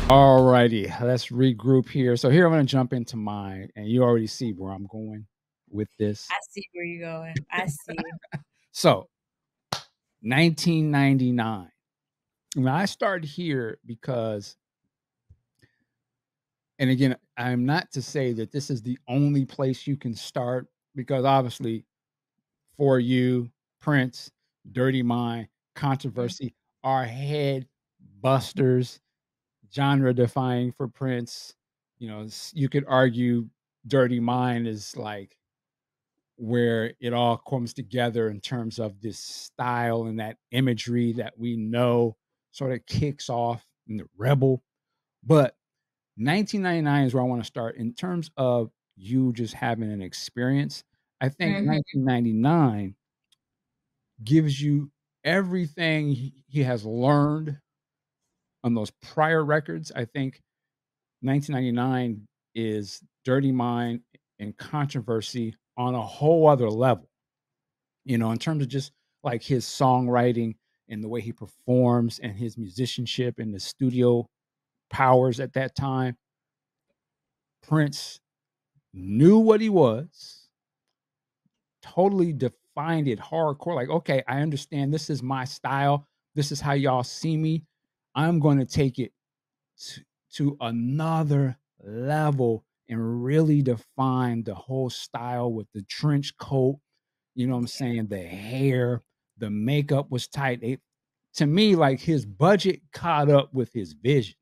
All righty, let's regroup here. So here I'm going to jump into mine, and you already see where I'm going with this. I see where you're going. I see. So 1999. Now I started here because, and again, I'm not to say that this is the only place you can start because obviously For You, Prince, Dirty Mind, Mhm. Controversy are head busters, genre defying for Prince. You could argue Dirty Mind is like where it all comes together in terms of this style and that imagery that we know sort of kicks off in the Rebel. But 1999 is where I want to start in terms of you just having an experience. I think Mhm. 1999 gives you everything he has learned on those prior records. I think 1999 is Dirty Mind and Controversy on a whole other level, in terms of just like his songwriting and the way he performs and his musicianship and the studio powers at that time. Prince knew what he was, totally defined it hardcore. Like, okay, I understand this is my style. This is how y'all see me. I'm going to take it to, to another level and really define the whole style with the trench coat. You know what I'm Yeah. saying? The hair, the makeup was tight. To me, like his budget caught up with his vision.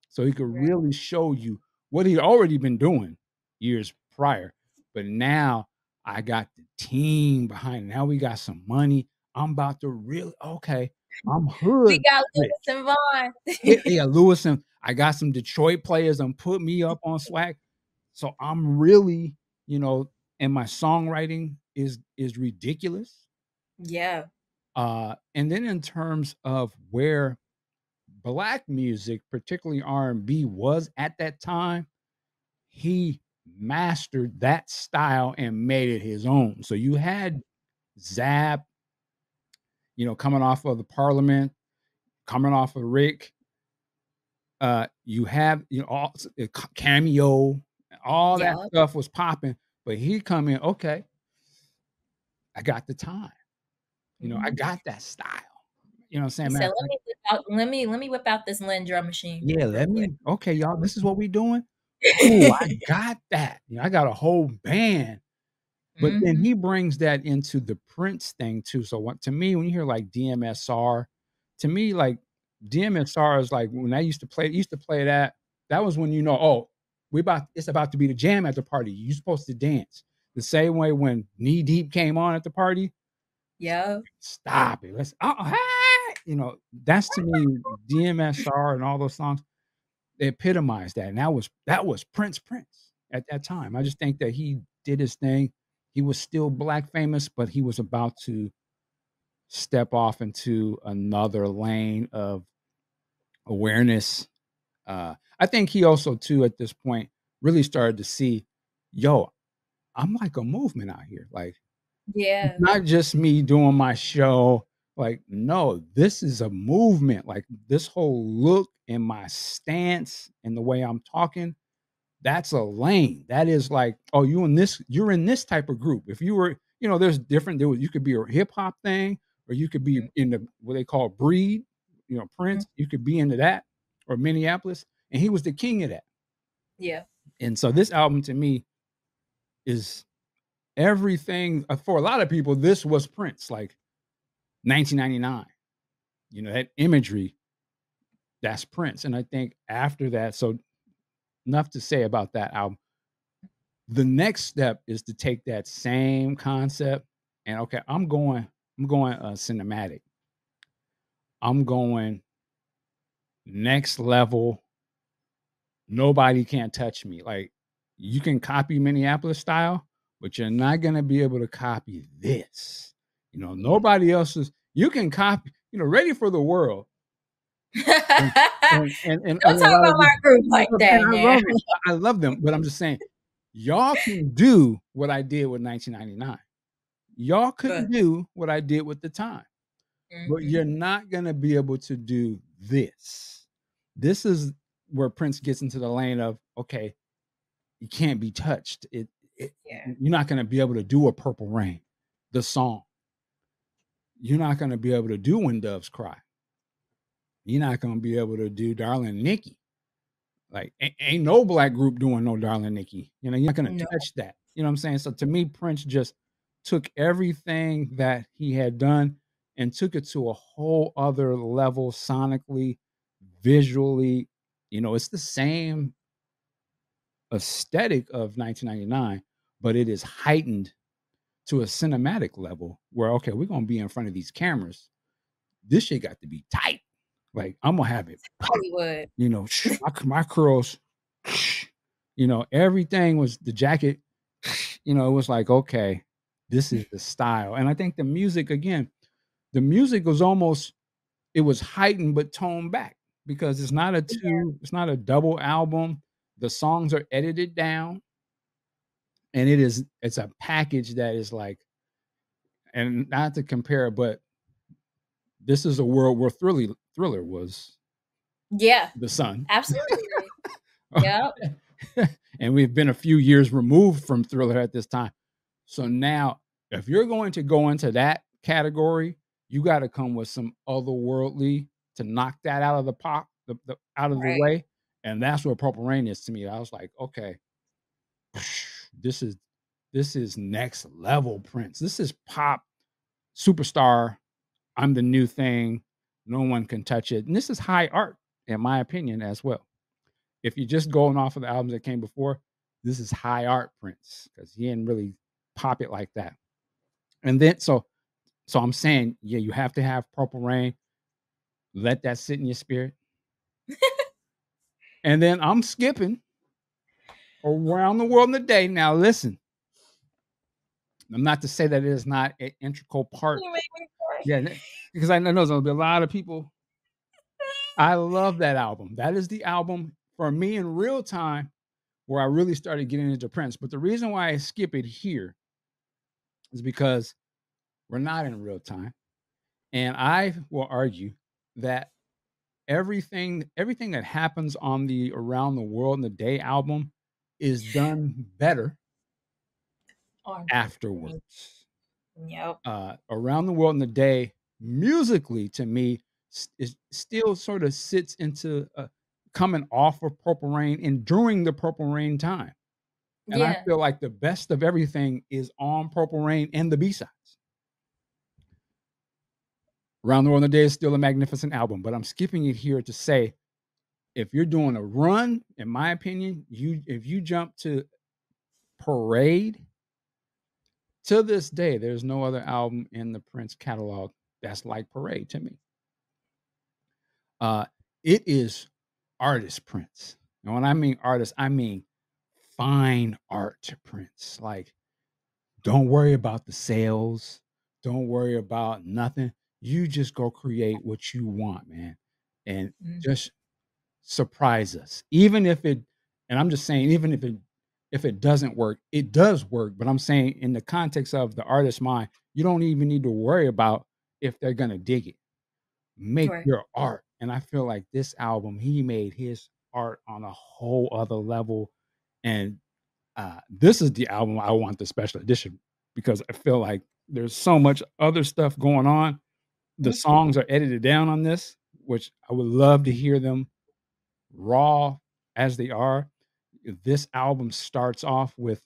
So he could Right. really show you what he'd already been doing years prior. But now I got the team behind it. Now we got some money. I'm about to really okay. I'm We hood got Lewis rich. and Vaughn. Yeah, Lewis and I got some Detroit players and put me up on swag. So I'm really, you know, and my songwriting is ridiculous. Yeah. And then in terms of where black music, particularly R&B, was at that time, he mastered that style and made it his own. So you had Zap, coming off of the Parliament, coming off of Rick. You have all cameo, all that Yep. stuff was popping, but he come in. Okay, I got the time. I Mhm. got that style. You know what I'm He saying? said, Matter of "Let fact, me whip out let me whip out this Lynn drum machine yeah, real let quick." me. Okay, y'all, this is what we doing. Cool, I got that. I got a whole band. But then Mhm. he brings that into the Prince thing too. So what to me, when you hear like DMSR, to me, like DMSR is like when I used to play that, that was when oh, it's about to be the jam at the party. You're supposed to dance. The same way when Knee Deep came on at the party, Yep. stop it. Let's hey! That's to me, DMSR and all those songs, they epitomize that. And that was Prince at that time. I just think that he did his thing. He was still black famous, but he was about to step off into another lane of awareness. I think he also too at this point really started to see, yo, I'm like a movement out here. Like it's Yeah. not just me doing my show. Like, no, this is a movement. Like this whole look and my stance and the way I'm talking, that's a lane. That is like, oh, you're in this type of group. If you were, there's different, you could be a hip hop thing, or you could be in the what they call breed, Mhm. Prince, you could be into that, or Minneapolis. And he was the king of that. Yeah. And so this album to me is everything for a lot of people, this was Prince, like 1999. That imagery, that's Prince. And I think after that, so enough to say about that album. The next step is to take that same concept and okay, I'm going cinematic. I'm going next level. Nobody can touch me. Like you can copy Minneapolis style, but you're not gonna be able to copy this. Yeah. Nobody else's. You can copy. Ready for the world. And and Don't a talk lot about of my these, group like look, man, that I now. love them. I love them, but I'm just saying, y'all can do what I did with 1999. Y'all Good. couldn't do what I did with the time, but Mhm. you're not gonna be able to do this. This is where Prince gets into the lane of, okay, you can't be touched. Yeah. You're not gonna be able to do a Purple Rain, the song. You're not gonna be able to do When Doves Cry. You're not gonna be able to do Darling Nikki. Like, ain't no black group doing no Darling Nikki. You're not gonna No. touch that. You know what I'm saying? So to me, Prince just took everything that he had done and took it to a whole other level sonically, visually. It's the same aesthetic of 1999, but it is heightened to a cinematic level where, okay, we're gonna be in front of these cameras. This shit got to be tight. Like, I'm gonna have it pop, Hollywood. my curls, everything was the jacket, it was like, okay, this is the style. And I think the music, again, the music was almost, it was heightened but toned back because Yeah. it's not a double album. The songs are edited down, and it's a package that is like, and not to compare, but this is a world where Thriller was Yeah. the sun. Absolutely. Yep. And we've been a few years removed from Thriller at this time. So now, if you're going to go into that category, you got to come with some otherworldly to knock that out of the pop, out of the Right. way. And that's what Purple Rain is to me. I was like, okay, this is next level Prince. This is pop superstar. I'm the new thing. No one can touch it. And this is high art, in my opinion, as well. If you're just going off of the albums that came before, this is high art Prince because he didn't really pop it like that. And then so I'm saying, yeah, you have to have Purple Rain. Let that sit in your spirit. And then I'm skipping Around the World in a Day. Now listen, I'm not to say that it is not an integral part. You make me cry. Yeah, because I know there'll be a lot of people. I love that album. That is the album for me in real time where I really started getting into Prince. But the reason why I skip it here is because we're not in real time. And I will argue that everything that happens on the Around the World in the Day album is done better On Purple Rain. afterwards. Yep. Around the World in the Day, musically, to me, is still sort of sits into coming off of Purple Rain and during the Purple Rain time. And I Yeah. feel like the best of everything is on Purple Rain and the B-sides. Around the World in a Day is still a magnificent album, but I'm skipping it here to say, if you're doing a run, in my opinion, if you jump to Parade, to this day, there's no other album in the Prince catalog that's like Parade to me. Uh, it is artist Prince. And when I mean artist, I mean fine art Prince. Like, don't worry about the sales. Don't worry about nothing. You just go create what you want, man. And Mhm. just surprise us. Even if it, and I'm just saying, even if it doesn't work, it does work. But I'm saying in the context of the artist's mind, you don't even need to worry about if they're gonna dig it. Make Right. your art. And I feel like this album, he made his art on a whole other level. And this is the album I want the special edition because I feel like there's so much other stuff going on. The Mhm. songs are edited down on this, which I would love to hear them raw as they are. This album starts off with,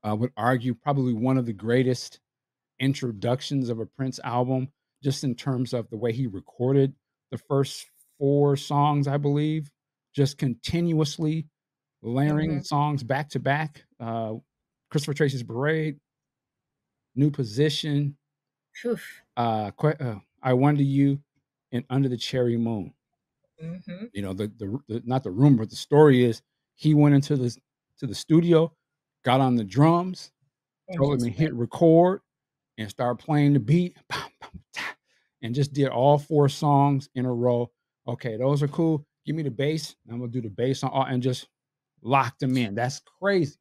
I would argue, probably one of the greatest introductions of a Prince album, just in terms of the way he recorded the first four songs, I believe, just continuously layering the Mhm. songs back to back. Christopher Tracy's Parade, New Position, Oof. I Wonder You, and Under the Cherry Moon. Mhm. The not the rumor, but the story is he went into the studio, got on the drums, And told him to just hit wait. record, and start playing the beat, and just did all four songs in a row. Okay, those are cool. Give me the bass. I'm gonna do the bass on all, and just locked them in. That's crazy.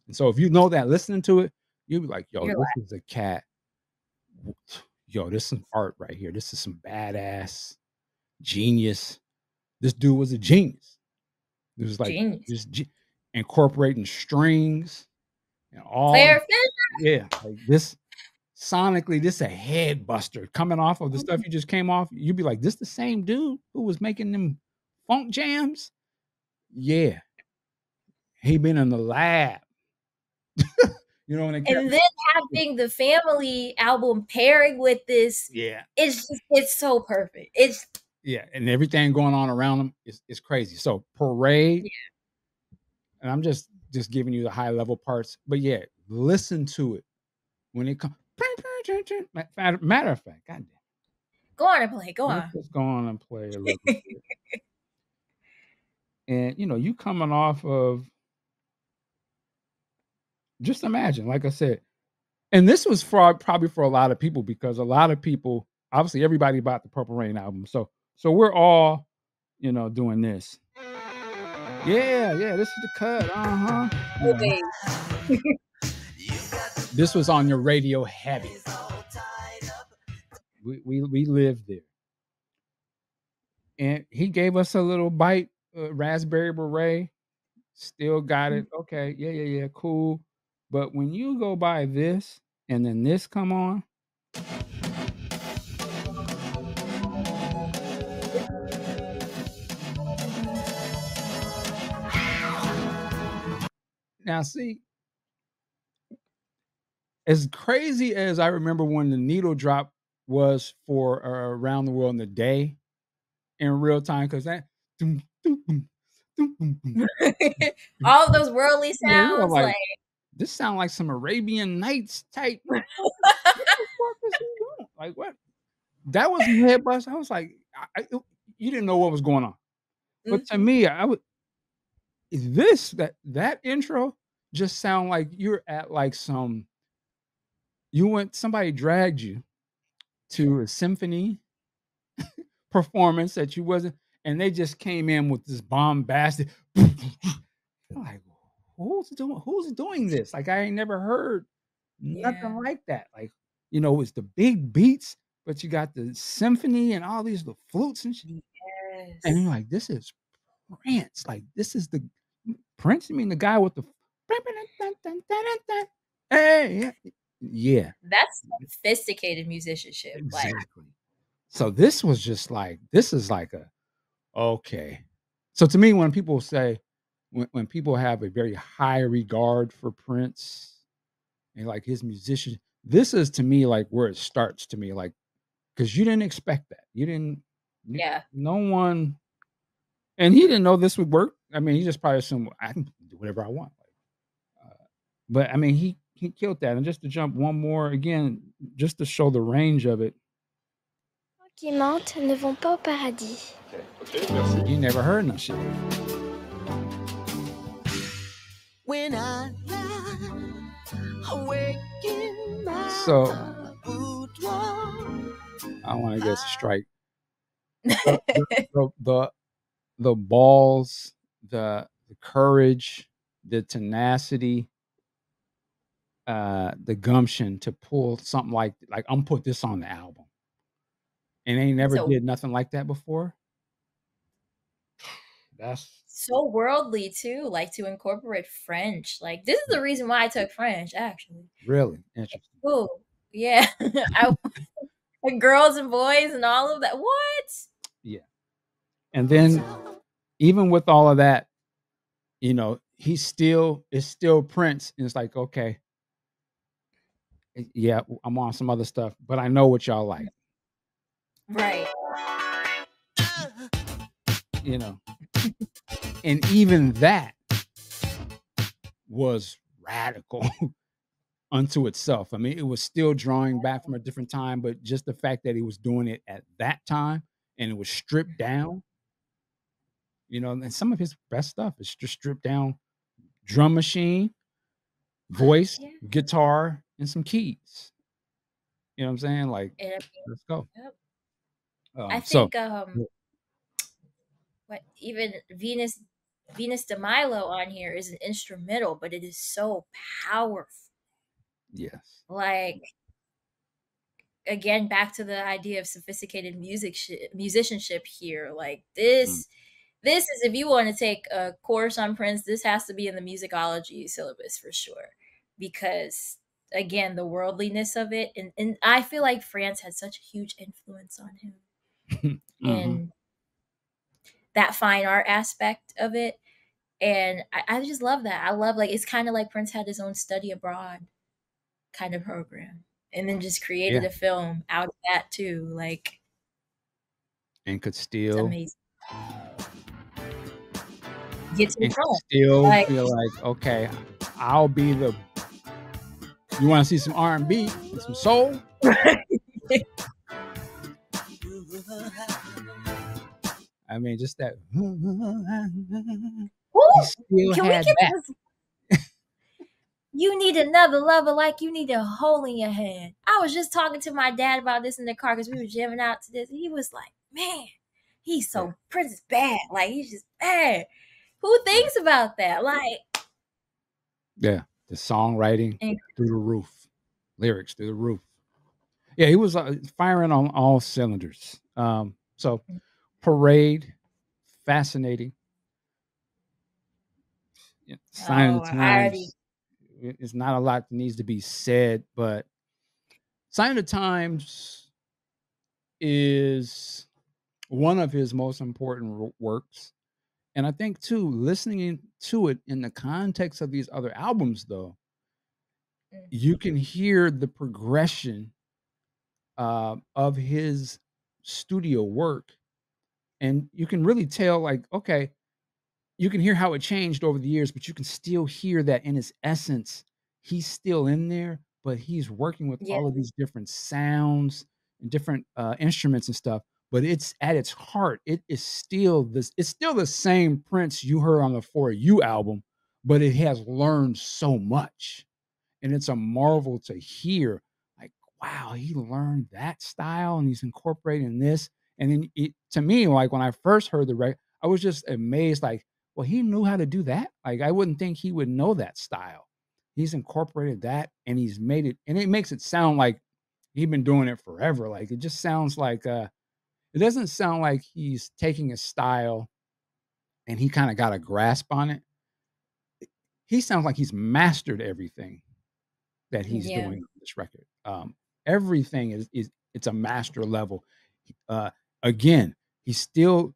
And so if you know that listening to it, you'll be like, yo, You're this like, is a cat. Yo, this is some art right here. This is some badass genius. this dude was a genius. It was like Genius. just incorporating strings and all. Clarification. Yeah, like this sonically, this a head buster coming off of the stuff you just came off. You'd be like, "This the same dude who was making them funk jams?" Yeah, he been in the lab. You know, and it kept And then having the family album pairing with this, yeah, it's so perfect. It's yeah, and everything going on around them is crazy. So Parade, yeah. and I'm just giving you the high level parts, but yeah, listen to it when it comes. Matter of fact, goddamn, Go on and play. Go let's on. just go on and play a little bit. And you know, you coming off of just imagine, like I said, and this was for probably for a lot of people because a lot of people, obviously, everybody bought the Purple Rain album, so we're all, you know, doing this. Yeah, yeah, this is the cut. Uh huh. You know, Okay. this was on your radio heavy. We lived there, and he gave us a little bite, raspberry beret. Still got it. Okay, yeah, yeah, yeah, cool. But when you go by this, and then this come on, now see, as crazy as I remember when the needle drop was for around the world in the day in real time, because that doom, doom, boom, doom, boom, boom, doom, All of boom. those worldly Yeah, we were sounds, like, like this sound like some Arabian Nights type. What the fuck is he doing? Like what? That was my head bust. I was like, you didn't know what was going on. But to mhm. me, I would this that intro just sound like you're at like some you went somebody dragged you to a symphony performance that you wasn't, and they just came in with this bombastic. Like, who's doing this? Like, I ain't never heard nothing Yeah. like that. Like, you know, it's the big beats, but you got the symphony and all these little flutes and shit. And you're Yes. like, this is Prince. Like, this is the Prince. You mean the guy with the hey, yeah, yeah, That's sophisticated musicianship, like exactly. So this was just like this is like a okay. So to me, when people say when people have a very high regard for Prince and like his musician, this is to me like where it starts to me, like because you didn't expect that. You didn't yeah. no one and he didn't know this would work. I mean, he just probably assumed I can do whatever I want. But I mean, he killed that. And just to jump one more again, just to show the range of it. Qui mentent ne vont pas au paradis. You never heard no shit. When I lie awake in So my boudoir, I want to get a strike. The, the, the the balls, the courage, the tenacity, the gumption to pull something like I'm put this on the album, and they never So did nothing like that before. That's so worldly too, like to incorporate French. Like this is the reason why I took French, actually. really interesting. Oh, yeah. I like girls and boys and all of that. What? Yeah, and then even with all of that, you know, he's still it's still Prince, and it's like okay, yeah, I'm on some other stuff, but I know what y'all like, Right. you know, and even that was radical unto itself. I mean, it was still drawing back from a different time, but just the fact that he was doing it at that time and it was stripped down, you know, and some of his best stuff is just stripped down drum machine, voice, Yeah. guitar, and some keys. You know what I'm saying? Like, And I mean, let's go. yep. I So think what even Venus de Milo on here is an instrumental, but it is so powerful. yes. Like again, back to the idea of sophisticated musicianship here. Like Mm, this This is if you want to take a course on Prince, this has to be in the musicology syllabus for sure. Because again, the worldliness of it, and I feel like France had such a huge influence on him Hmm. and that fine art aspect of it. And I just love that. I love like it's kind of like Prince had his own study abroad kind of program. And then just created Yeah, a film out of that too. Like and could it's still amazing. Get to the and could front. still Like feel like, okay, I'll be the. You want to see some R&B and some soul? I mean, just that. woo, He still can we had get that. this? You need another lover like you need a hole in your head. I was just talking to my dad about this in the car because we were jamming out to this. He was like, man, he's Yeah. so Prince is bad. Like he's just bad. Who thinks about that? Like Yeah, the songwriting and through the roof, lyrics through the roof. Yeah, he was firing on all cylinders. So Parade, fascinating. Yeah, Sign of oh, the I already Times. It's not a lot that needs to be said, but Sign of the Times is one of his most important works. And I think too, listening to it in the context of these other albums, though, you can hear the progression of his studio work, and you can really tell, like, okay, you can hear how it changed over the years, but you can still hear that in its essence, he's still in there, but he's working with yeah, all of these different sounds and different instruments and stuff. But it's at its heart, it is still this. It's still the same Prince you heard on the For You album, but it has learned so much, and it's a marvel to hear. Like, wow, he learned that style, and he's incorporating this. And then to me, like when I first heard the record, I was just amazed. Like, well, he knew how to do that. Like, I wouldn't think he would know that style. He's incorporated that, and he's made it, and it makes it sound like he's been doing it forever. Like, it just sounds like it doesn't sound like he's taking a style and he kind of got a grasp on it. He sounds like he's mastered everything that he's yeah, doing on this record. Everything is it's a master level. Uh, again, he's still.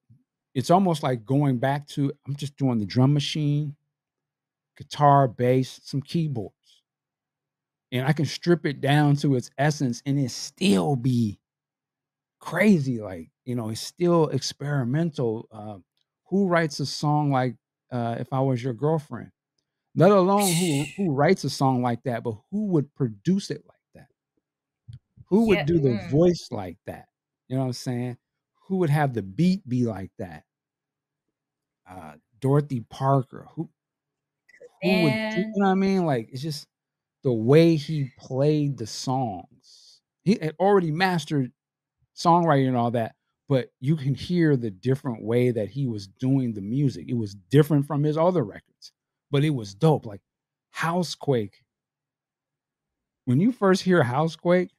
It's almost like going back to I'm just doing the drum machine, guitar, bass, some keyboards, and I can strip it down to its essence, and it still be crazy. Like it's still experimental. Who writes a song like "If I Was Your Girlfriend"? Let alone who writes a song like that, but who would produce it like that? Who would yeah. do the voice like that? You know what I'm saying? Who would have the beat be like that? Dorothy Parker. Who would do you Man, know what I mean? Like, it's just the way he played the songs. He had already mastered songwriting and all that, but you can hear the different way that he was doing the music. It was different from his other records, but it was dope. Like Housequake. When you first hear Housequake,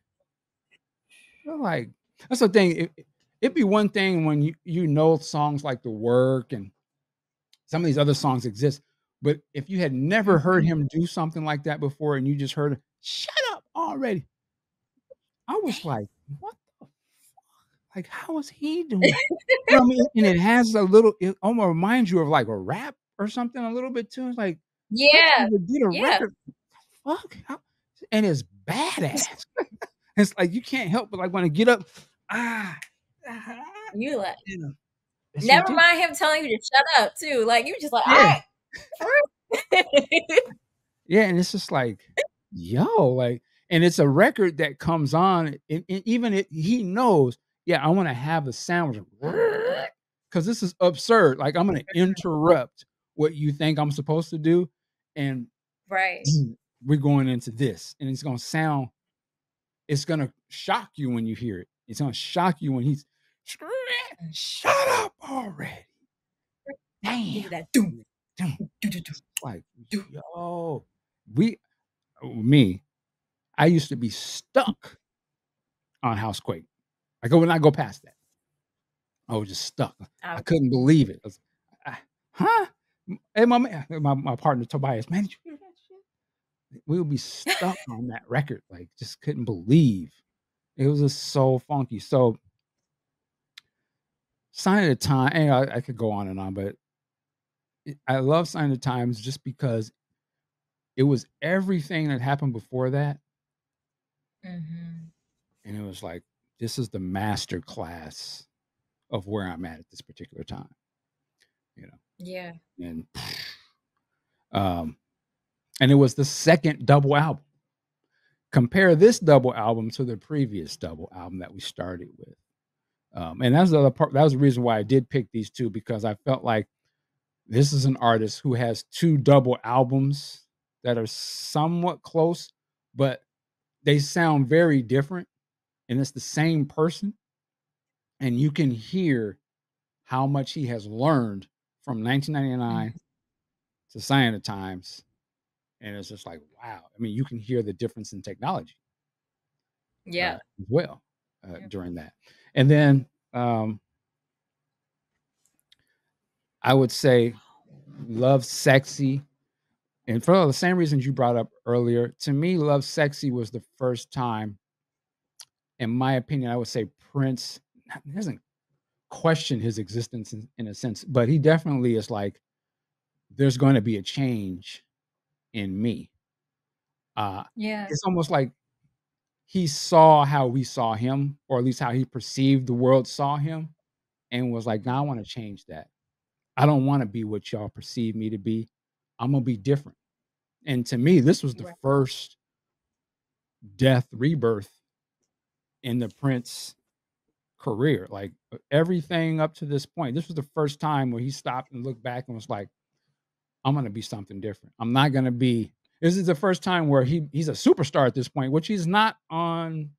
you're like, that's the thing. It'd be one thing when you know songs like The Work and some of these other songs exist, but if you had never heard mhm. him do something like that before and you just heard, "Shut up already," I was like, "What the like, how is he doing?" You know what I mean? And it has a little it almost reminds you of, like, a rap or something a little bit too. It's like, Prince Yeah, never did a yeah. record. Fuck, how and it's badass. It's like you can't help but, like, wanna get up, ah, ah, You like you know, it's never ridiculous. mind him telling you to shut up too. Like you just like, all Yeah. right, for real. Yeah, and it's just like, yo, like, and it's a record that comes on, and even he knows, yeah, I want to have a sandwich because this is absurd. Like, I'm going to interrupt what you think I'm supposed to do, and Right. we're going into this, and it's going to shock you when you hear it. It's going to shock you when he's shut up already. Give Damn. you that doom, Damn. do, do, do, Like, do. yo, we, me, I used to be stuck on Housequake. I would not go past that. I was just stuck. I Out. couldn't believe it. huh? And my partner Tobias, man, did you hear that shit? We would be stuck on that record, like just couldn't believe it was just so funky. So Sign of the Time, and I could go on and on, but I love Sign of the Times just because it was everything that happened before that, Hmm. and it was like this is the master class of where I'm at this particular time, you know, Yeah. and um, and it was the second double album. Compare this double album to the previous double album that we started with. And that's the other part. That was the reason why I did pick these two because I felt like this is an artist who has two double albums that are somewhat close, but they sound very different. And it's the same person. And you can hear how much he has learned from 1999 Mhm. to Sign of the Times. And it's just like, wow. I mean, you can hear the difference in technology Yeah. as well Yeah. during that. And then I would say Love Sexy. And for the same reasons you brought up earlier, to me, Love Sexy was the first time, in my opinion, I would say Prince doesn't question his existence in a sense, but he definitely is like, there's going to be a change in me. Yeah. It's almost like he saw how we saw him, or at least how he perceived the world saw him, and was like, "Now I want to change that. I don't want to be what y'all perceive me to be. I'm gonna be different." And to me, this was the Right. first death rebirth in the Prince career. Like everything up to this point, this was the first time where he stopped and looked back and was like, I'm gonna be something different. I'm not gonna be this is the first time where he's a superstar at this point, which he's not on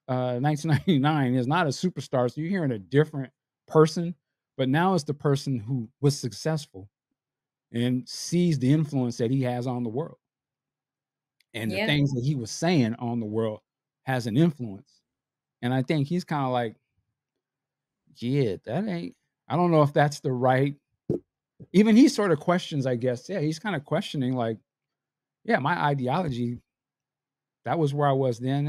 1999. Is not a superstar. So you're hearing a different person, but now it's the person who was successful and sees the influence that he has on the world. And the Yeah. things that he was saying on the world has an influence. And I think he's kind of like, yeah, that ain't, I don't know if that's the right, even he sort of questions, I guess. Yeah, he's kind of questioning, like, yeah, my ideology, that was where I was then.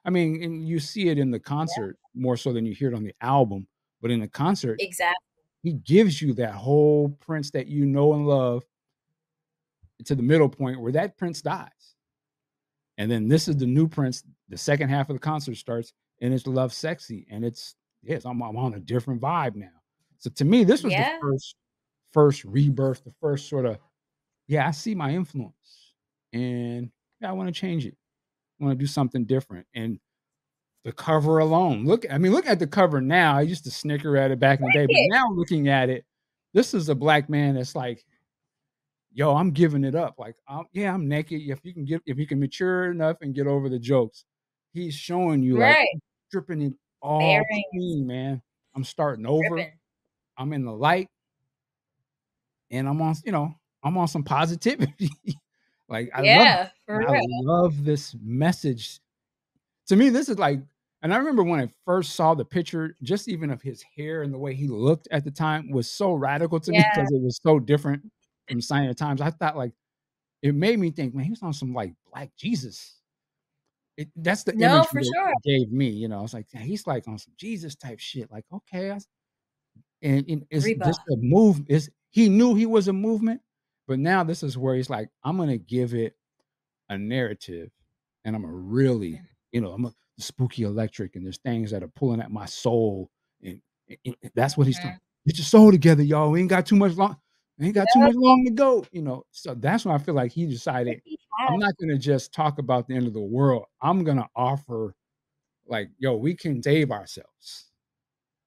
I mean, and you see it in the concert more so than you hear it on the album. But in the concert, Exactly. he gives you that whole Prince that you know and love to the middle point where that Prince dies. And then this is the new Prince. The second half of the concert starts, and it's Love Sexy, and it's yes, I'm on a different vibe now. So to me, this was the Yeah. first rebirth, the first sort of yeah, I see my influence, and yeah, I want to change it. I want to do something different. And the cover alone, look at the cover now. I used to snicker at it back in the day, but now looking at it, this is a black man that's like, yo, I'm giving it up. Like, yeah, I'm naked. If you can mature enough and get over the jokes, he's showing you like Right. I'm stripping it all Bearing, clean, man. I'm starting over. tripping. I'm in the light, and I'm on some positivity. Like I love it. Yeah, for I real. love this message. To me, this is like, and I remember when I first saw the picture, just even of his hair and the way he looked at the time was so radical to me Yeah. because it was so different from Sign of the Times. I thought like it made me think, man, he was on some like Black Jesus. That's the No, image for that sure. it gave me. I was like, "Yeah, he's like on some Jesus type shit. Like, okay, and it's just Reba. a move. Is he knew he was a movement, but now this is where he's like, I'm gonna give it a narrative, and I'm a really, I'm a spooky electric, and there's things that are pulling at my soul, and that's what he's talking. Mhm. Get your soul together, y'all. We ain't got too much long. We ain't got too Yep. much long to go. So that's when I feel like he decided He I'm has. not gonna just talk about the end of the world. I'm gonna offer like, yo, we can save ourselves.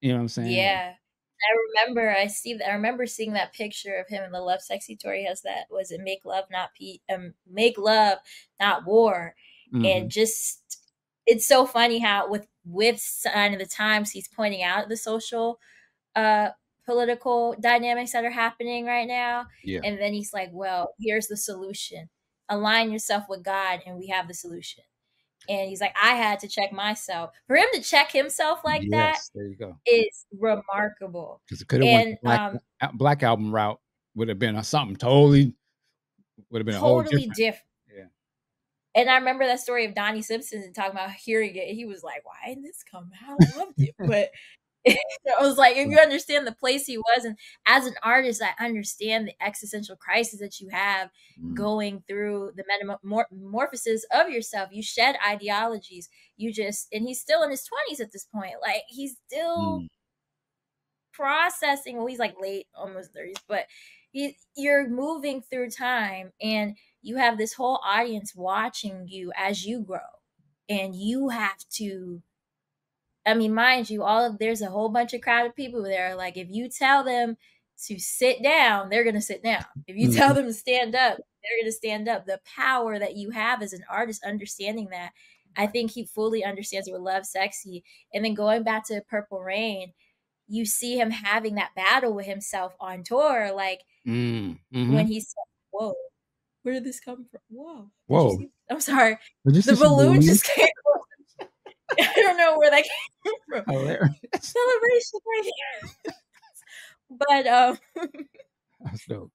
You know what I'm saying? Like, Yeah. I remember seeing that picture of him in the Love Sexy tour. He has that, was it Make Love Not War. And mhm, just it's so funny how with Sign of the Times he's pointing out the social uh political dynamics that are happening right now. yeah, And then he's like, well, here's the solution. Align yourself with God and we have the solution. And he's like, I had to check myself. For him to check himself like that Yes, there you go. is remarkable. Because it could have went And the Black Album route, would have been something totally, would have been a whole totally different. different. Yeah. And I remember that story of Donnie Simpson and talking about hearing it. He was like, why didn't this come out? I loved it. But I was like, if you understand the place he was, and as an artist, I understand the existential crisis that you have going through the metamorphosis of yourself. You shed ideologies. And he's still in his 20s at this point. Like, he's still processing. Well, he's like late, almost 30s, but you're moving through time, and you have this whole audience watching you as you grow, and you have to, I mean, mind you, there's a whole bunch of crowded people there. Like, if you tell them to sit down, they're gonna sit down. If you tell them to stand up, they're gonna stand up. The power that you have as an artist, understanding that, I think he fully understands it with Love Sexy. And then going back to Purple Rain, you see him having that battle with himself on tour. Like, when he said, whoa, where did this come from? Whoa. I'm sorry. The balloon just came. I don't know where that came from. Hilarious. Celebration right here. But that's dope.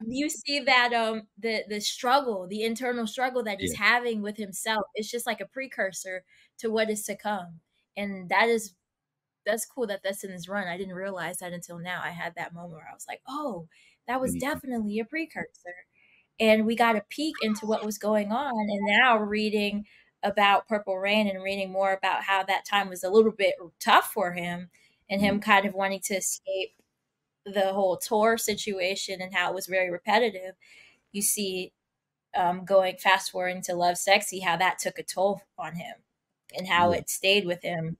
You see that the struggle, the internal struggle that he's having with himself, it's just like a precursor to what is to come. And that's cool that's in his run. I didn't realize that until now. I had that moment where I was like, oh, that was definitely a precursor. And we got a peek into what was going on. And now reading about Purple Rain and reading more about how that time was a little bit tough for him, and him kind of wanting to escape the whole tour situation and how it was very repetitive. You see, going fast forward into Love Sexy, how that took a toll on him and how it stayed with him,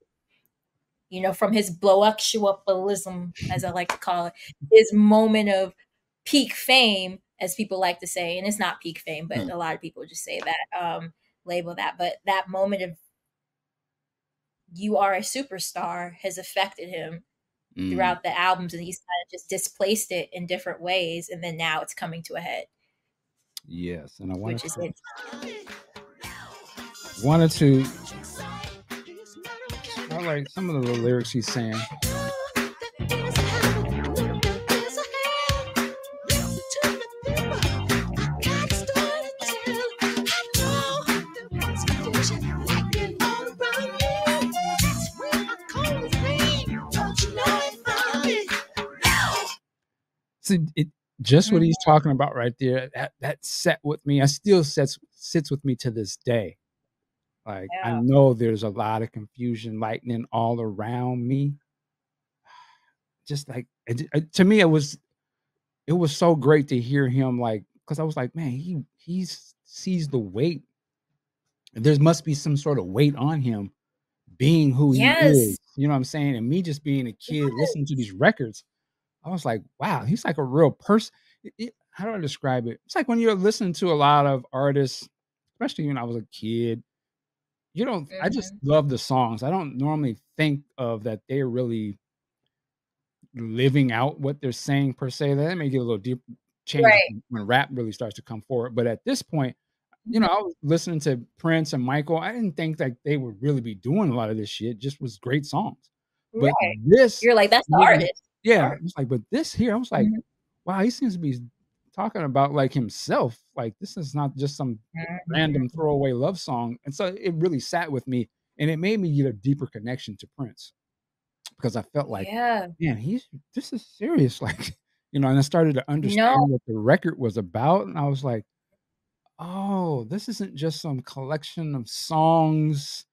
from his blow-up-show-up-alism, as I like to call it, his moment of peak fame, as people like to say. And it's not peak fame, but a lot of people just say that, label that. But that moment of you are a superstar has affected him throughout the albums, and he's kind of just displaced it in different ways. And then now it's coming to a head. Yes. And I wanted to highlight some of the lyrics he's saying. See, just what he's talking about right there, that set with me. I still sits with me to this day. Like, I know there's a lot of confusion, lightning all around me. Just like, to me, it was so great to hear him, like, because I was like, man, he sees the weight. There must be some sort of weight on him being who he is. You know what I'm saying? And me just being a kid listening to these records, I was like, wow, he's like a real person. How do I describe it? It's like when you're listening to a lot of artists, especially when I was a kid, I just love the songs. I don't normally think of that they're really living out what they're saying per se. That may get a little deep change when rap really starts to come forward. But at this point, I was listening to Prince and Michael. I didn't think that they would really be doing a lot of this shit. It just was great songs. But this, you're like, that's the artist. Yeah, I was like, but this here, I was like, wow, he seems to be talking about like himself. Like, this is not just some random throwaway love song. And so it really sat with me, and it made me get a deeper connection to Prince, because I felt like, man, this is serious. Like, and I started to understand what the record was about. And I was like, oh, this isn't just some collection of songs.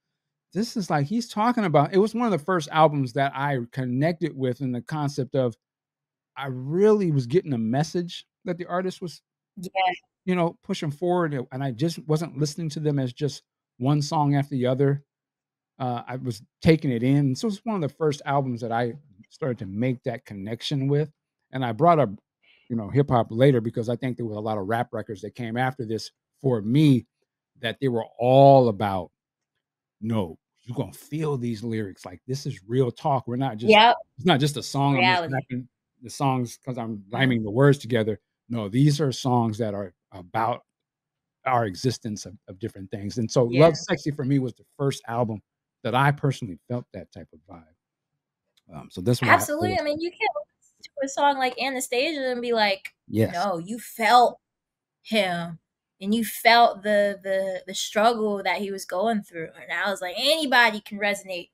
This is like, he's talking about, it was one of the first albums that I connected with in the concept of, I really was getting a message that the artist was, pushing forward. And I just wasn't listening to them as just one song after the other. I was taking it in. So it's one of the first albums that I started to make that connection with. And I brought up, hip hop later, because I think there were a lot of rap records that came after this for me that they were all about, no, you're going to feel these lyrics. Like, this is real talk. We're not just, it's not just a song. I'm just rapping the songs because I'm rhyming the words together. No, these are songs that are about our existence of different things. And so Yeah. Love Sexy for me was the first album that I personally felt that type of vibe. So this why Absolutely. I mean, you can't listen to a song like Anastasia and be like, yes, no, you felt him and you felt the struggle that he was going through. And I was like, anybody can resonate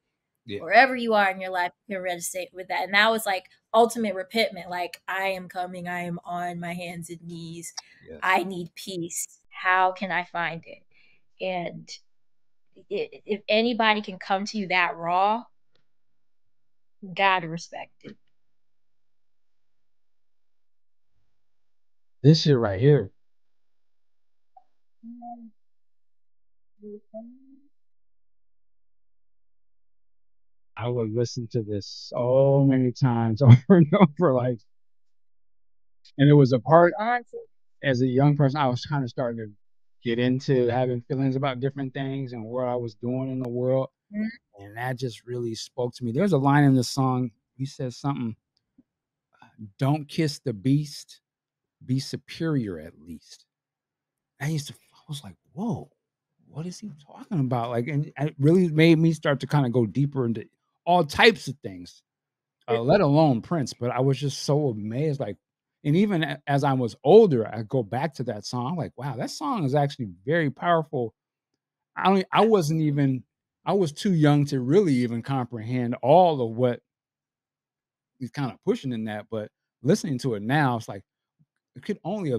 yeah, wherever you are in your life, you can resonate with that. And that was like ultimate repentment. Like, I am coming, I am on my hands and knees. yes. I need peace. How can I find it? And if anybody can come to you that raw, gotta respect it. This shit right here, I would listen to this so many times over and over, like, and it was a part as a young person, I was kind of starting to get into having feelings about different things and what I was doing in the world. And that just really spoke to me. There's a line in the song. He says something, don't kiss the beast, be superior at least. I was like, whoa, what is he talking about? Like, and it really made me start to kind of go deeper into all types of things, let alone Prince. But I was just so amazed. Like, and even as I was older, I go back to that song. I'm like, wow, that song is actually very powerful. I wasn't even, I was too young to really even comprehend all of what he's kind of pushing in that. But listening to it now, it's like, I could only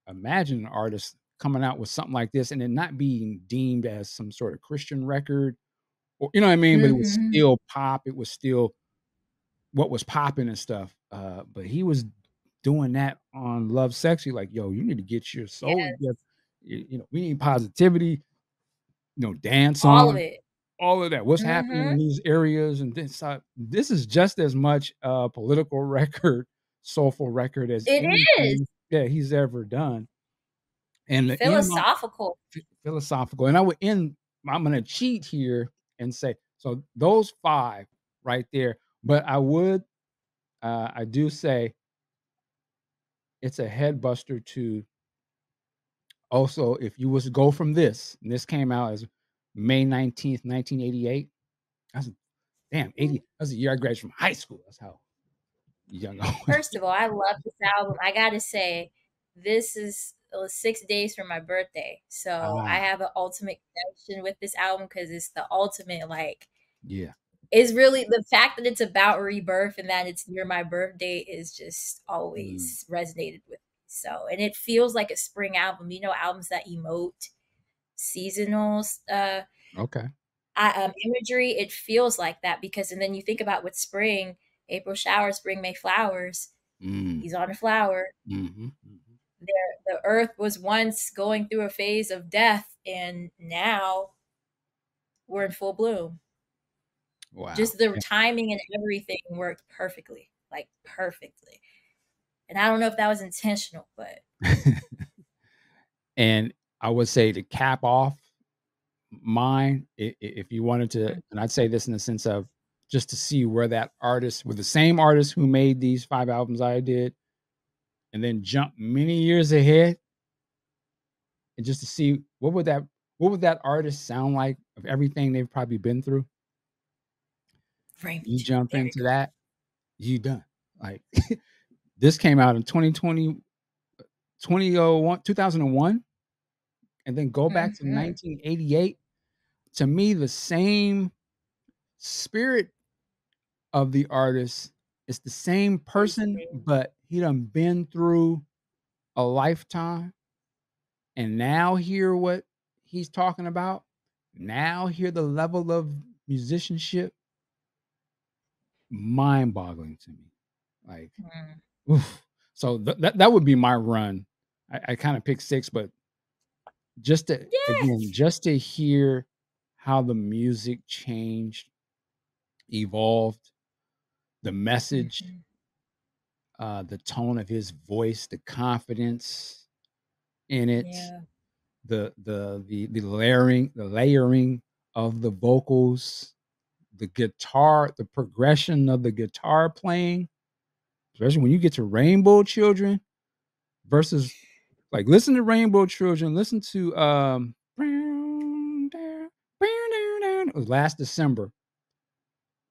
imagine an artist coming out with something like this and it not being deemed as some sort of Christian record, or you know what I mean? But it was Mm-hmm. still pop. It was still what was popping and stuff. But he was doing that on Love Sexy, like, yo, you need to get your soul Yeah, together. We need positivity, dance all of on, it. all of that. What's happening Mm-hmm. in these areas, and this is just as much a political record, soulful record as It is anything that he's ever done. And to end my philosophical. philosophical, and I would end. I'm going to cheat here and say so. Those five right there, but I do say it's a head buster to also if you was to go from this, and this came out as May 19th, 1988. That's damn 80. That's the year I graduated from high school. That's how young I was. First of all, I love this album. I gotta say, this is 6 days from my birthday, so I Ah, have an ultimate connection with this album because it's the ultimate. Like, yeah. is really the fact that it's about rebirth and that it's near my birthday is just Mm, always resonated with me. So, and it feels like a spring album. You know, albums that emote seasonal okay. imagery. It feels like that because, and then you think about with spring, April showers, spring May flowers. Mm, He's on a flower. mhm, mhm. The earth was once going through a phase of death, and now we're in full bloom. Wow. Just the timing and everything worked perfectly, like perfectly. And I don't know if that was intentional, but And I would say to cap off mine, if you wanted to, mm, and I'd say this in the sense of just to see where that artist, with the same artist who made these 5 albums I did, and then jump many years ahead, and just to see what would that artist sound like of everything they've probably been through. You Raymond, jump there you into go. that, you done. Like this came out in 2020, 2001, and then go back to Hmm. 1988. To me, the same spirit of the artist is the same person, but he done been through a lifetime, and now hear what he's talking about. Now hear the level of musicianship, mind-boggling to me. Like, Mm. oof. So that would be my run. I kind of picked 6, but just to Yeah. again, just to hear how the music changed, evolved, the message, Hmm. the tone of his voice, the confidence in it, Yeah. the layering of the vocals, the guitar, the progression of the guitar playing, especially when you get to Rainbow Children versus Like, listen to Rainbow Children, listen to, it was last December.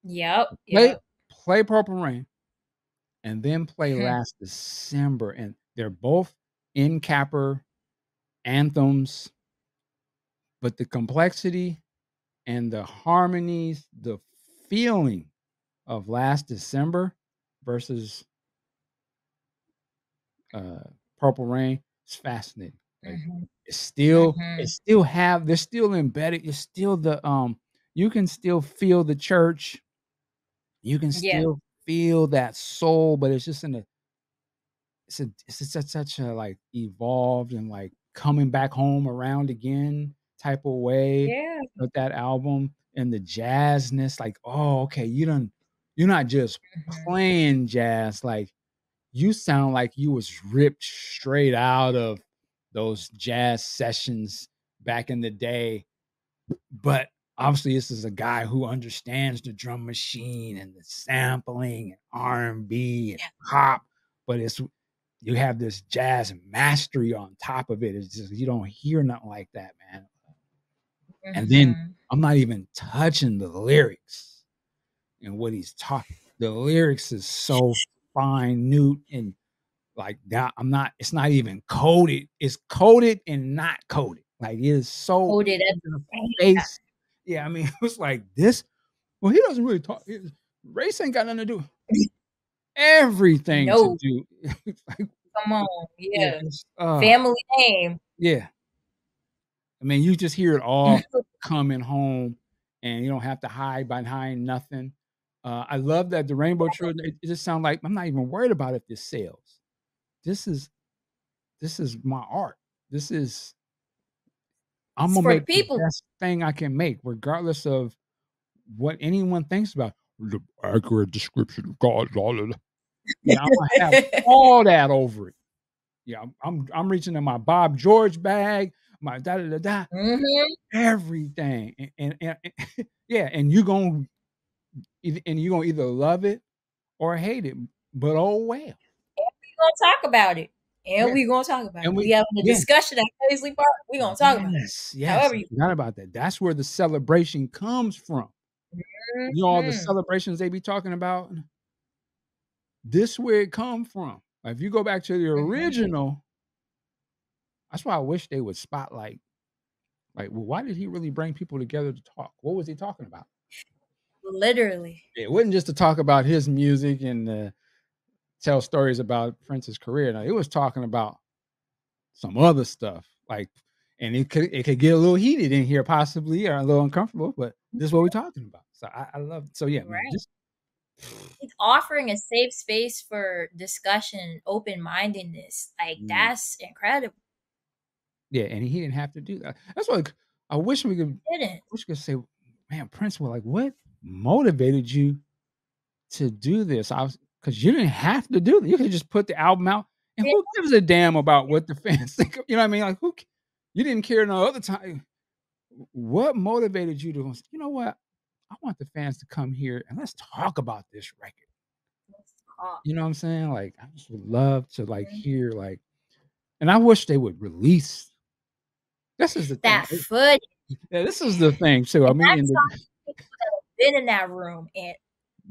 Yep. Play Yep. play Purple Rain, and then play Hmm. Last December, and they're both in capper anthems, but the complexity and the harmonies, the feeling of Last December versus uh Purple Rain is fascinating. Like, Hmm. it's Hmm. still have they're still embedded. It's still the you can still feel the church. You can Yeah. still feel that soul, but it's just in a such a like evolved and like coming back home around again type of way Yeah. with that album and the jazzness. Like, oh, okay, you're not just Hmm. playing jazz, like you sound like you was ripped straight out of those jazz sessions back in the day. But obviously, this is a guy who understands the drum machine and the sampling and R&B and Yeah. pop, but it's you have this jazz mastery on top of it. It's just you don't hear nothing like that, man. And then Hmm. I'm not even touching the lyrics and what he's talking. The lyrics is so minute and like that. It's not even coded. It's coded and not coded. Like it is so Hold it at in the the same face. Yeah, I mean, it was like this. Well, he doesn't really talk. Race ain't got nothing to do. Everything to No, do. Like, come on. yeah, Yeah. it's Family name. yeah. I mean, you just hear it all coming home, and you don't have to hide behind nothing. I love that the Rainbow Children. It just sounds like I'm not even worried about if this sells. This is this is my art. This is I'm It's gonna for the make the people. best thing I can make, regardless of what anyone thinks about the accurate description of God. La, la, la. Yeah, I'm gonna have all that over it. Yeah, I'm reaching in my Bob George bag, my da da da da, Hmm. everything, and yeah, and you gonna either love it or hate it, but oh well. We gonna talk about it. And Yeah, we gonna talk about and it. We we having a yeah, discussion at Paisley Park. We gonna talk about it. yes, yes, However I you. forgot about that. That's where the celebration comes from. You know, all the Mhm. celebrations they be talking about, this where it come from. Like, if you go back to the Mhm. original, that's why I wish they would spotlight, like, well, why did he really bring people together to talk? What was he talking about? Literally. It wasn't just to talk about his music and, tell stories about Prince's career. No, it was talking about some other stuff, like and it could get a little heated in here possibly or a little uncomfortable, but this is what we're talking about. So I love so yeah, man, Right. just It's offering a safe space for discussion, open mindedness. Like mm, that's incredible. yeah, and he didn't have to do that. That's what I wish we could Didn't. say, man, Prince, well, like, what motivated you to do this? I was because you didn't have to do that. You could just put the album out, and Yeah. who gives a damn about what the fans think? You know what I mean? Like, you didn't care no other time. What motivated you to? You know what? I want the fans to come here and let's talk about this record. Let's talk. You know what I'm saying? Like, I just would love to like Mhm. hear like, and I wish they would release. This is the thing. That footage. Yeah, this is the thing too. I And mean, that's talking to people that have been in that room and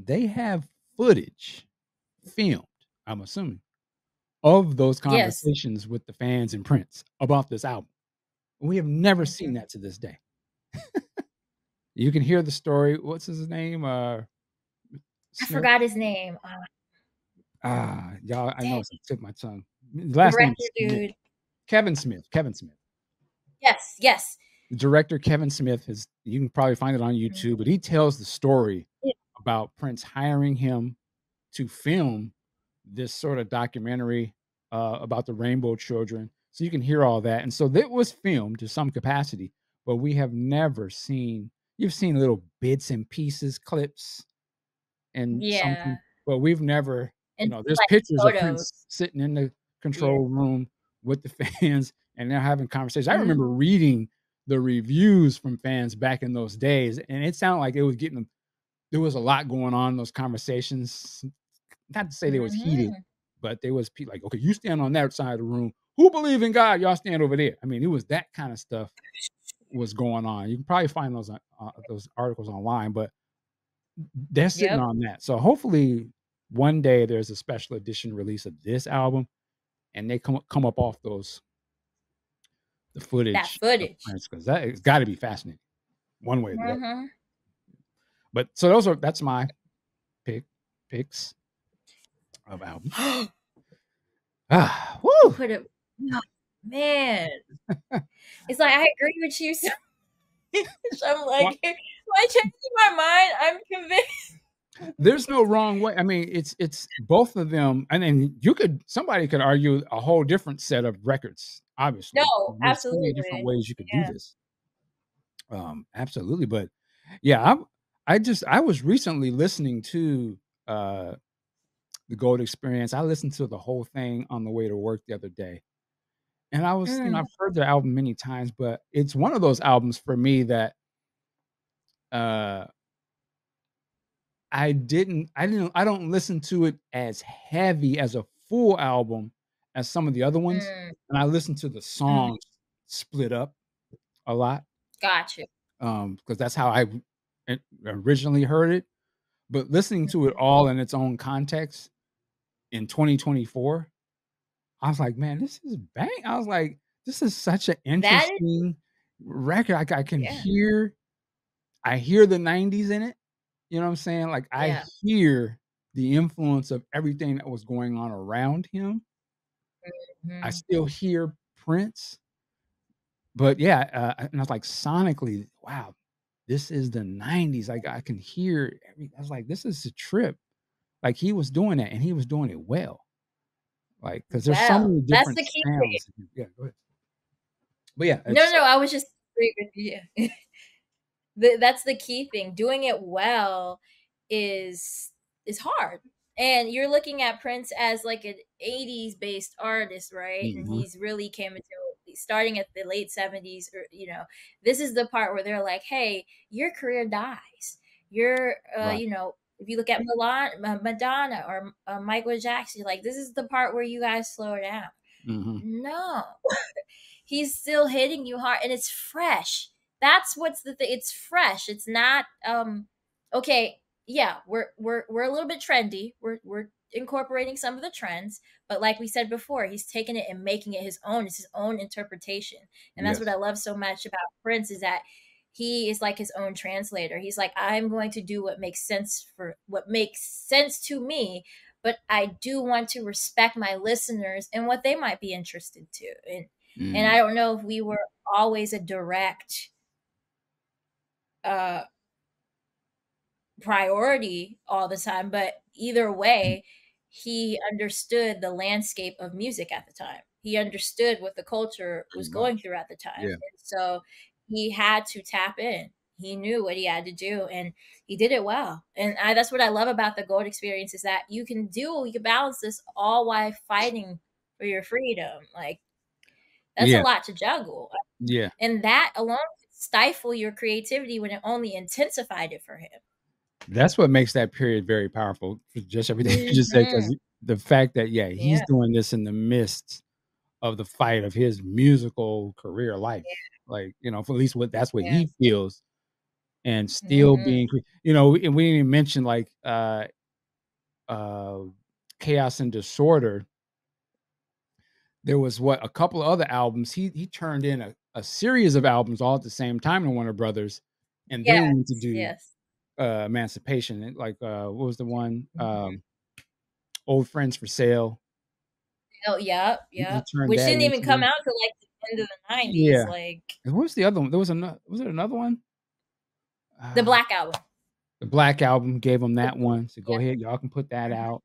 they have footage filmed. I'm assuming of those yes. conversations with the fans and Prince about this album. We have never seen Mhm. that to this day. You can hear the story. What's his name? I Smith. forgot his name. Y'all. I know Dang, it's on the tip of my tongue. Last name director Smith. dude. Kevin Smith. Kevin Smith. Yes, yes. The director Kevin Smith is. You can probably find it on Mhm. YouTube, but he tells the story Yeah. about Prince hiring him to film this sort of documentary about the Rainbow Children. So you can hear all that. And so that was filmed to some capacity, but we have never seen, you've seen little bits and pieces, clips and Yeah. something, but we've never, And there's like pictures of photos. Prince sitting in the Yeah. control room with the fans and they're having conversations. I Mhm. remember reading the reviews from fans back in those days, and it sounded like it was there was a lot going on in those conversations. Not to say they was heated, Mhm. but there was people like, okay, you stand on that side of the room. Who believe in God? Y'all stand over there. I mean, it was that kind of stuff was going on. You can probably find those articles online, but they're sitting Yep. on that. So hopefully one day there's a special edition release of this album, and they come up off the That footage of footage. Prince, because that it's got to be fascinating one way or the other. Mm-hmm. But so that's my picks of albums. Woo! Put it, oh, man. It's like I agree with you so much. I'm like, am I changing my mind? I'm convinced. There's no wrong way. I mean, it's both of them, and then somebody could argue a whole different set of records. Obviously, No, there's so many absolutely. different ways you could Yeah. do this. Absolutely, but yeah, I was recently listening to the Gold Experience. I listened to the whole thing on the way to work the other day, and I was, I've heard their album many times, but it's one of those albums for me that I don't listen to it as heavy as a full album as some of the other ones, and I listen to the songs split up a lot. Gotcha. Because that's how I originally heard it. But listening to it all in its own context in 2024, I was like, man, this is bang. I was like, this is such an interesting record. I can hear the 90s in it. You know what I'm saying? Like I hear the influence of everything that was going on around him. I still hear Prince. But yeah, and I was like, sonically, wow, this is the 90s. Like I can hear I was like, this is a trip. Like he was doing that, and he was doing it well. Like, because there's so many different that's the key sounds. Yeah, go ahead. But yeah, No, I was just agreeing with you. That's the key thing. Doing it well is hard. And you're looking at Prince as like an 80s based artist, right? And he's really came into starting at the late 70s, or this is the part where they're like, hey, your career dies. You're if you look at Madonna or Michael Jackson, like, this is the part where you guys slow down. No. He's still hitting you hard, and it's fresh. That's what's the thing. It's fresh. It's not okay. Yeah, we're a little bit trendy. We're incorporating some of the trends, but like we said before, he's taking it and making it his own. It's his own interpretation, and that's what I love so much about Prince, is that he is like his own translator. He's like, I'm going to do what makes sense to me, but I do want to respect my listeners and what they might be interested to. And I don't know if we were always a direct priority all the time, but either way, he understood the landscape of music at the time. He understood what the culture was going through at the time. Yeah. And so he had to tap in. He knew what he had to do, and he did it well. And that's what I love about the Gold Experience, is that you can balance this all while fighting for your freedom. Like, that's a lot to juggle. Yeah. And that alone could stifle your creativity when it only intensified it for him. That's what makes that period very powerful. Just everything you just said, because the fact that he's doing this in the midst of the fight of his musical career life, like, at least that's what he feels, and still being, and we didn't even mention like Chaos and Disorder. There was a couple of other albums. He turned in a series of albums all at the same time in Warner Brothers, and they wanted to do Emancipation. Like what was the one? Old Friends for Sale. Oh yeah. Which didn't even come out till like the end of the 90s. Yeah. Like, and what was the other one? There was another. Was there another one? The Black Album. The Black Album gave him that one. So go ahead, y'all can put that out.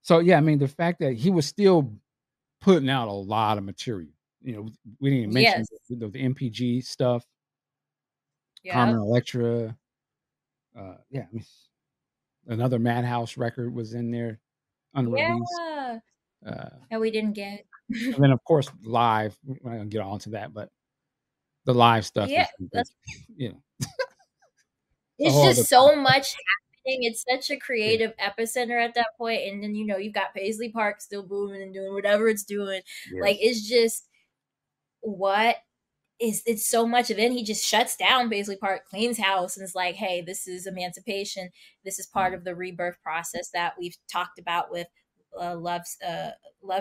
So yeah, I mean, the fact that he was still putting out a lot of material. We didn't even mention the MPG stuff. Carmen Electra. I mean, another Madhouse record was in there, unreleased. That we didn't get. And then, of course, live. We're not gonna get on to that, but the live stuff is, it's just so much It's such a Yeah. creative epicenter at that point, and then you've got Paisley Park still booming and doing whatever it's doing. Like Yes. it's just what it's so much. And then he just shuts down Paisley Park, cleans house, and is like, "Hey, this is emancipation. This is part Mhm. of the rebirth process that we've talked about with love,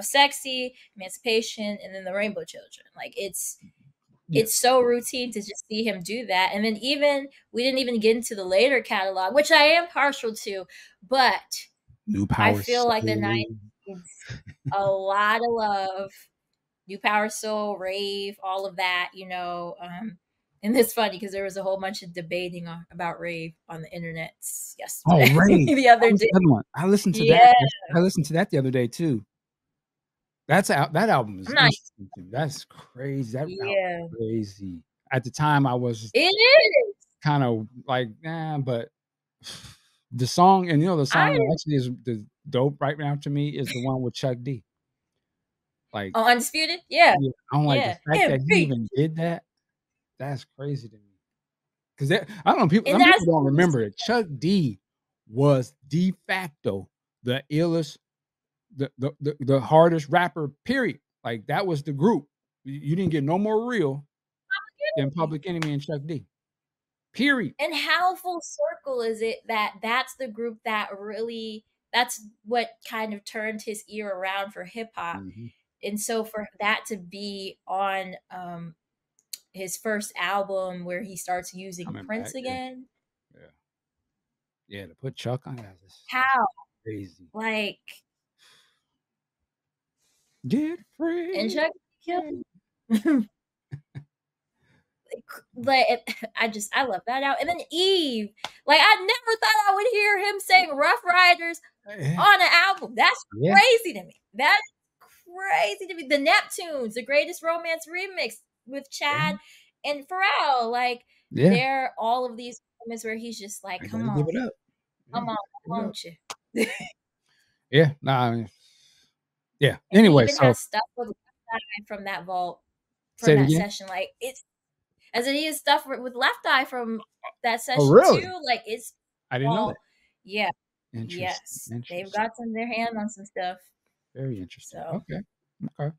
sexy, emancipation, and then the Rainbow Children." Like Yeah. it's so routine to just see him do that. And then even we didn't even get into the later catalog, which I am partial to, but New I Power feel like the Soul. 90s, a lot of love, New Power Soul, rave, all of that. And it's funny because there was a whole bunch of debating about rave on the internet Oh, yesterday, Ray. the That other was day. the other one. I listened to that. Yeah, I listened to that the other day too. That album is I'm not. interesting too. That's crazy. That album Yeah, is crazy. At the time, I was it is. kind of like, nah, but the song, and the I song that actually is the dope right now to me is the one with Chuck D. Like, Oh, undisputed. Yeah, yeah, I'm like the yeah. fact that he MP. even did that. That's crazy to me. Because I don't know, people. And Some that's people don't remember it. Chuck D was de facto the illest, the hardest rapper. Period. Like that was the group. You didn't get no more real than Public Enemy and Chuck D. Period. And how full circle is it that that's the group that really, that's what kind of turned his ear around for hip hop. Mhm. And so for that to be on his first album where he starts using Coming Prince back, yeah, again, yeah, yeah. To put Chuck on that's how, crazy. like, Get and free. Chuck killed him. Like I love that out. And then Eve, like I never thought I would hear him saying Rough Riders Yeah, on an album. That's yeah, crazy to me. That's crazy to me. The Neptunes, the greatest romance remix with yeah, Chad and Pharrell. Like yeah. they're all of these moments where he's just like, I "Come gotta give on, it up. Yeah, come on, give it up. won't you?" Yeah, nah, I mean, yeah. And he Anyway, even so has stuff with Left Eye from that vault, say from it that again. session. Like it's as it is stuff with Left Eye from that Oh, session really? too. Like it's I didn't know that. all, yeah, Interesting, yes, they've interesting. got some their hand on some stuff. Very interesting. So Okay, okay.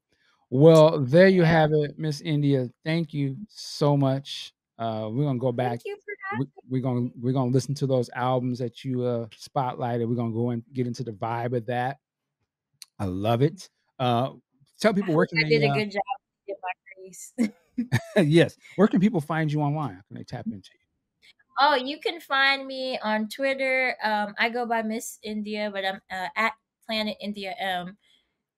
Well, there you yeah, have it, Miss India. Thank you so much. We're gonna go thank back. you for We're gonna listen to those albums that you spotlighted. We're gonna go and get into the vibe of that. I love it. Uh, tell I people where hope can I they did a good job to get my praise. yes, where can people find you online? How can they tap into you? Oh, you can find me on Twitter. I go by Miss India, but I'm at Planet India M.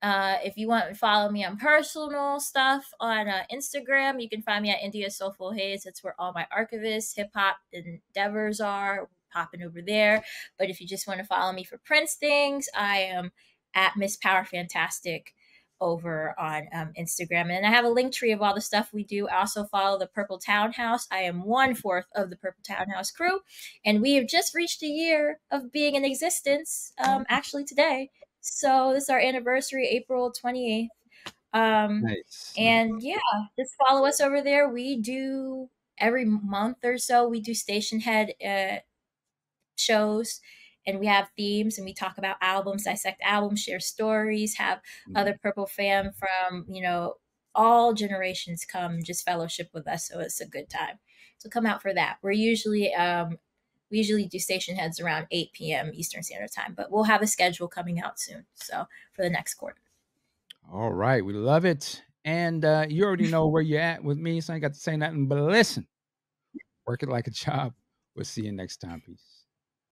If you want to follow me on personal stuff on Instagram, you can find me at India Soulful Haze. That's where all my archivist hip hop endeavors are popping over there. But if you just want to follow me for Prince things, I am at Miss Power Fantastic over on Instagram. And I have a link tree of all the stuff we do. I also follow the Purple Townhouse. I am 1/4 of the Purple Townhouse crew. And we have just reached a year of being in existence, actually today. So this is our anniversary, April 28th. Nice, nice. And yeah, just follow us over there. We do every month or so, we do station head shows, and we have themes, and we talk about albums, dissect albums, share stories, have Mhm. other Purple fam from, all generations come just fellowship with us. So it's a good time. So come out for that. We usually do station heads around 8 p.m. Eastern Standard Time, but we'll have a schedule coming out soon. So for the next quarter. All right, we love it. And you already know where you're at with me, so I ain't got to say nothing but listen. Work it like a job. We'll see you next time. Peace.